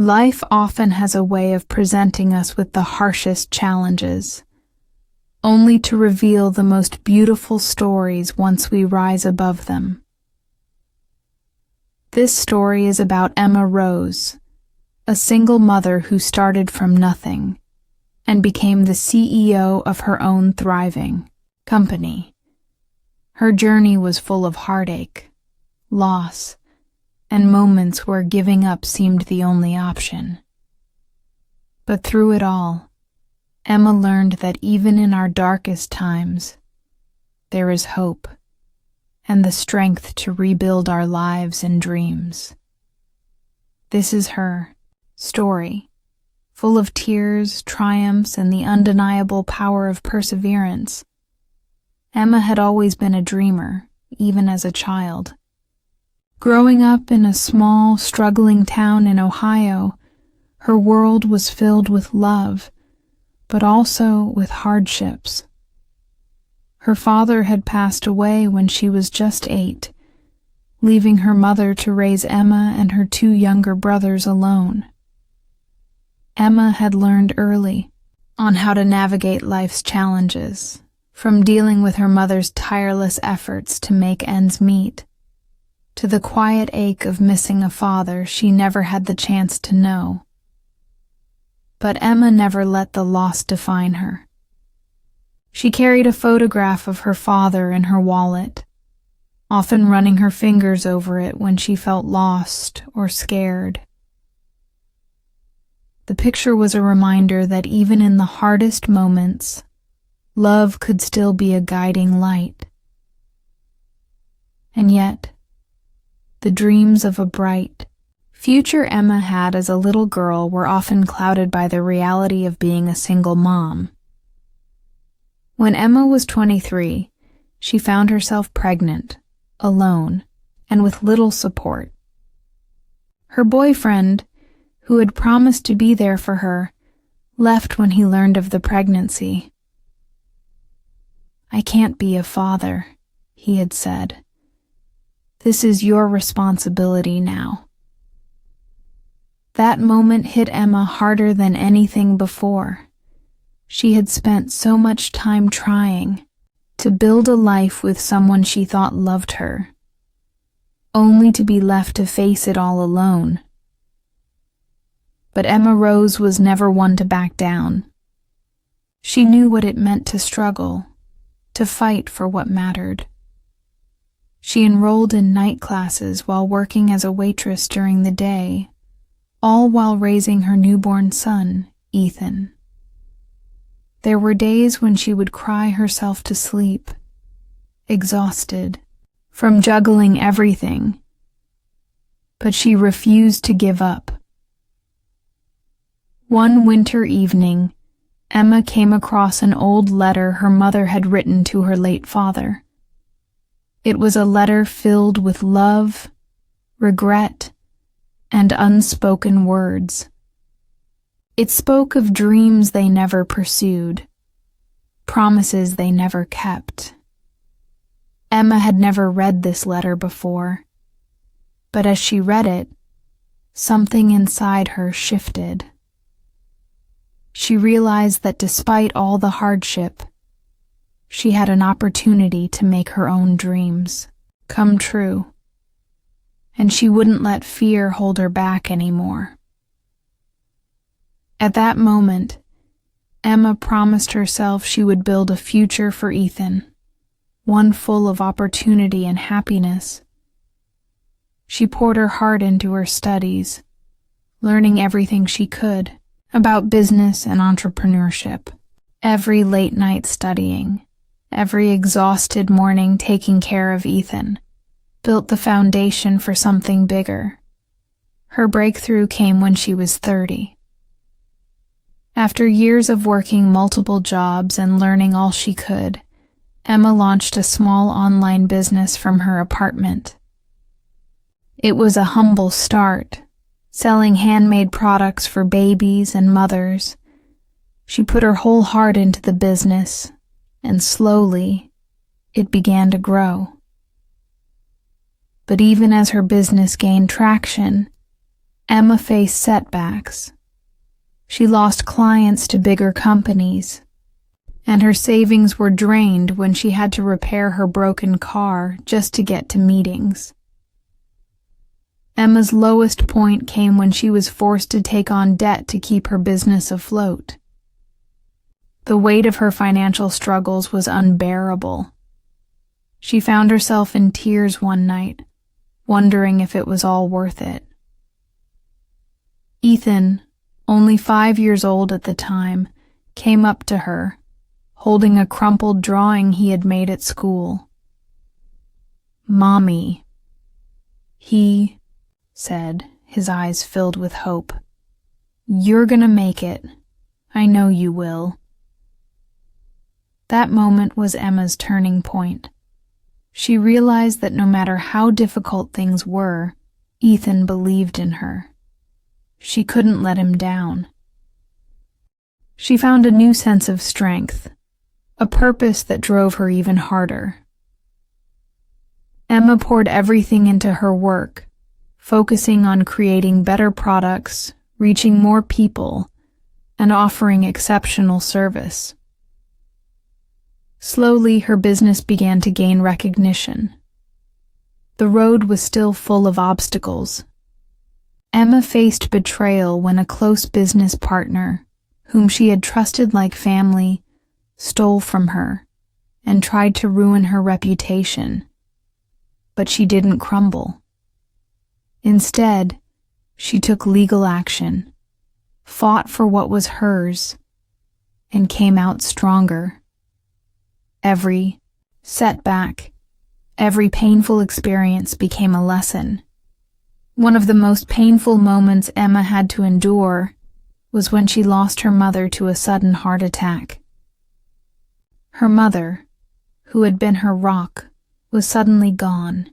Life often has a way of presenting us with the harshest challenges, only to reveal the most beautiful stories once we rise above them. This story is about Emma Rose, a single mother who started from nothing and became the CEO of her own thriving company. Her journey was full of heartache, loss, and moments where giving up seemed the only option. But through it all, Emma learned that even in our darkest times, there is hope and the strength to rebuild our lives and dreams. This is her story, full of tears, triumphs, and the undeniable power of perseverance. Emma had always been a dreamer, even as a child. Growing up in a small, struggling town in Ohio, her world was filled with love, but also with hardships. Her father had passed away when she was just 8, leaving her mother to raise Emma and her 2 younger brothers alone. Emma had learned early on how to navigate life's challenges, from dealing with her mother's tireless efforts to make ends meet, to the quiet ache of missing a father she never had the chance to know. But Emma never let the loss define her. She carried a photograph of her father in her wallet, often running her fingers over it when she felt lost or scared. The picture was a reminder that even in the hardest moments, love could still be a guiding light. And yet, the dreams of a bright future Emma had as a little girl were often clouded by the reality of being a single mom. When Emma was 23, she found herself pregnant, alone, and with little support. Her boyfriend, who had promised to be there for her, left when he learned of the pregnancy. "I can't be a father," he had said. "This is your responsibility now." That moment hit Emma harder than anything before. She had spent so much time trying to build a life with someone she thought loved her, only to be left to face it all alone. But Emma Rose was never one to back down. She knew what it meant to struggle, to fight for what mattered. She enrolled in night classes while working as a waitress during the day, all while raising her newborn son, Ethan. There were days when she would cry herself to sleep, exhausted from juggling everything, but she refused to give up. One winter evening, Emma came across an old letter her mother had written to her late father. It was a letter filled with love, regret, and unspoken words. It spoke of dreams they never pursued, promises they never kept. Emma had never read this letter before, but as she read it, something inside her shifted. She realized that despite all the hardship, she had an opportunity to make her own dreams come true, and she wouldn't let fear hold her back anymore. At that moment, Emma promised herself she would build a future for Ethan, one full of opportunity and happiness. She poured her heart into her studies, learning everything she could about business and entrepreneurship, every late night studying, every exhausted morning taking care of Ethan, built the foundation for something bigger. Her breakthrough came when she was 30. After years of working multiple jobs and learning all she could, Emma launched a small online business from her apartment. It was a humble start, selling handmade products for babies and mothers. She put her whole heart into the business, and slowly, it began to grow. But even as her business gained traction, Emma faced setbacks. She lost clients to bigger companies, and her savings were drained when she had to repair her broken car just to get to meetings. Emma's lowest point came when she was forced to take on debt to keep her business afloat. The weight of her financial struggles was unbearable. She found herself in tears one night, wondering if it was all worth it. Ethan, only 5 years old at the time, came up to her, holding a crumpled drawing he had made at school. "Mommy," he said, his eyes filled with hope. "You're gonna make it. I know you will." That moment was Emma's turning point. She realized that no matter how difficult things were, Ethan believed in her. She couldn't let him down. She found a new sense of strength, a purpose that drove her even harder. Emma poured everything into her work, focusing on creating better products, reaching more people, and offering exceptional service. Slowly, her business began to gain recognition. The road was still full of obstacles. Emma faced betrayal when a close business partner, whom she had trusted like family, stole from her and tried to ruin her reputation. But she didn't crumble. Instead, she took legal action, fought for what was hers, and came out stronger. Every setback, every painful experience became a lesson. One of the most painful moments Emma had to endure was when she lost her mother to a sudden heart attack. Her mother, who had been her rock, was suddenly gone,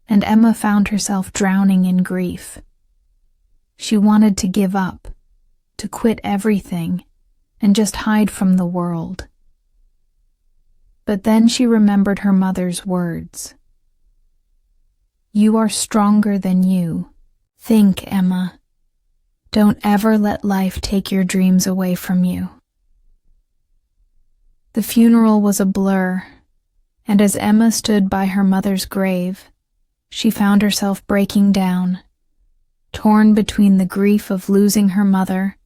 and Emma found herself drowning in grief. She wanted to give up, to quit everything, and just hide from the world. But then she remembered her mother's words. "You are stronger than you. Think, Emma. Don't ever let life take your dreams away from you." The funeral was a blur, and as Emma stood by her mother's grave, she found herself breaking down, torn between the grief of losing her mother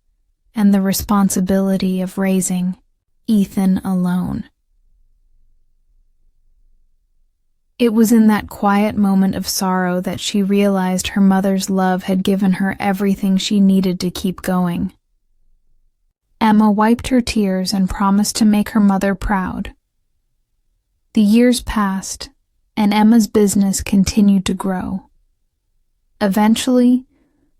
and the responsibility of raising Ethan alone. It was in that quiet moment of sorrow that she realized her mother's love had given her everything she needed to keep going. Emma wiped her tears and promised to make her mother proud. The years passed, and Emma's business continued to grow. Eventually,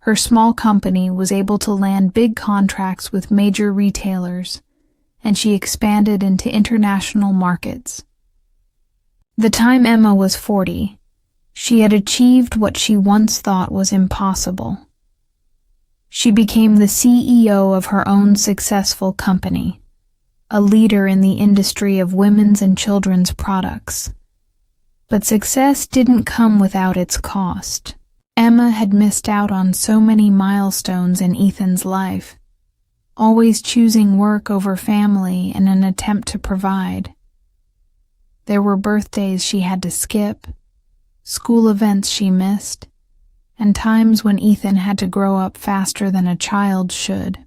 her small company was able to land big contracts with major retailers, and she expanded into international markets. The time Emma was 40, she had achieved what she once thought was impossible. She became the CEO of her own successful company, a leader in the industry of women's and children's products. But success didn't come without its cost. Emma had missed out on so many milestones in Ethan's life, always choosing work over family in an attempt to provide. There were birthdays she had to skip, school events she missed, and times when Ethan had to grow up faster than a child should.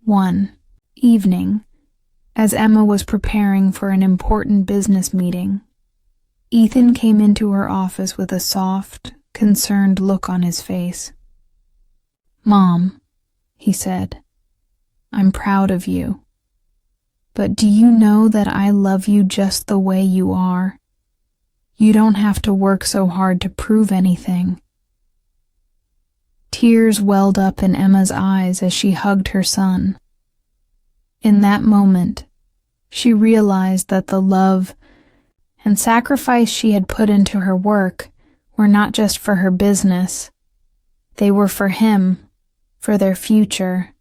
One evening, as Emma was preparing for an important business meeting, Ethan came into her office with a soft, concerned look on his face. "Mom," he said, "I'm proud of you. But do you know that I love you just the way you are? You don't have to work so hard to prove anything." Tears welled up in Emma's eyes as she hugged her son. In that moment, she realized that the love and sacrifice she had put into her work were not just for her business. They were for him, for their future.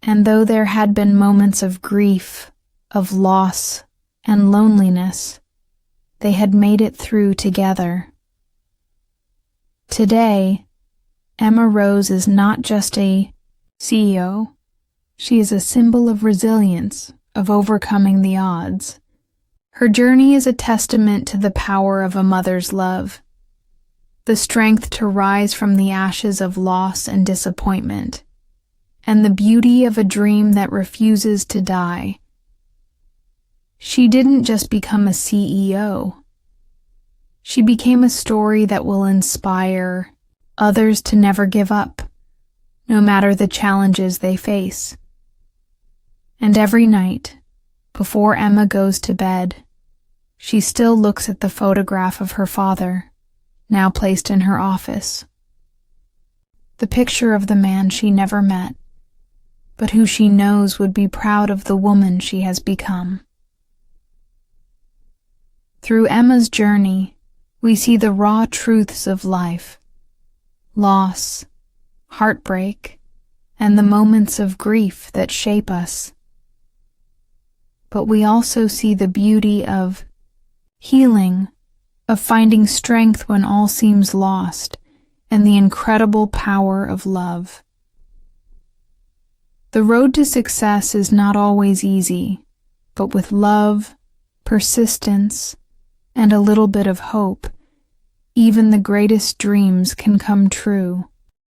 And though there had been moments of grief, of loss, and loneliness, they had made it through together. Today, Emma Rose is not just a CEO. She is a symbol of resilience, of overcoming the odds. Her journey is a testament to the power of a mother's love, the strength to rise from the ashes of loss and disappointment, and the beauty of a dream that refuses to die. She didn't just become a CEO. She became a story that will inspire others to never give up, no matter the challenges they face. And every night, before Emma goes to bed, she still looks at the photograph of her father, now placed in her office. The picture of the man she never met, but who she knows would be proud of the woman she has become. Through Emma's journey, we see the raw truths of life, loss, heartbreak, and the moments of grief that shape us. But we also see the beauty of healing, of finding strength when all seems lost, and the incredible power of love. The road to success is not always easy, but with love, persistence, and a little bit of hope, even the greatest dreams can come true.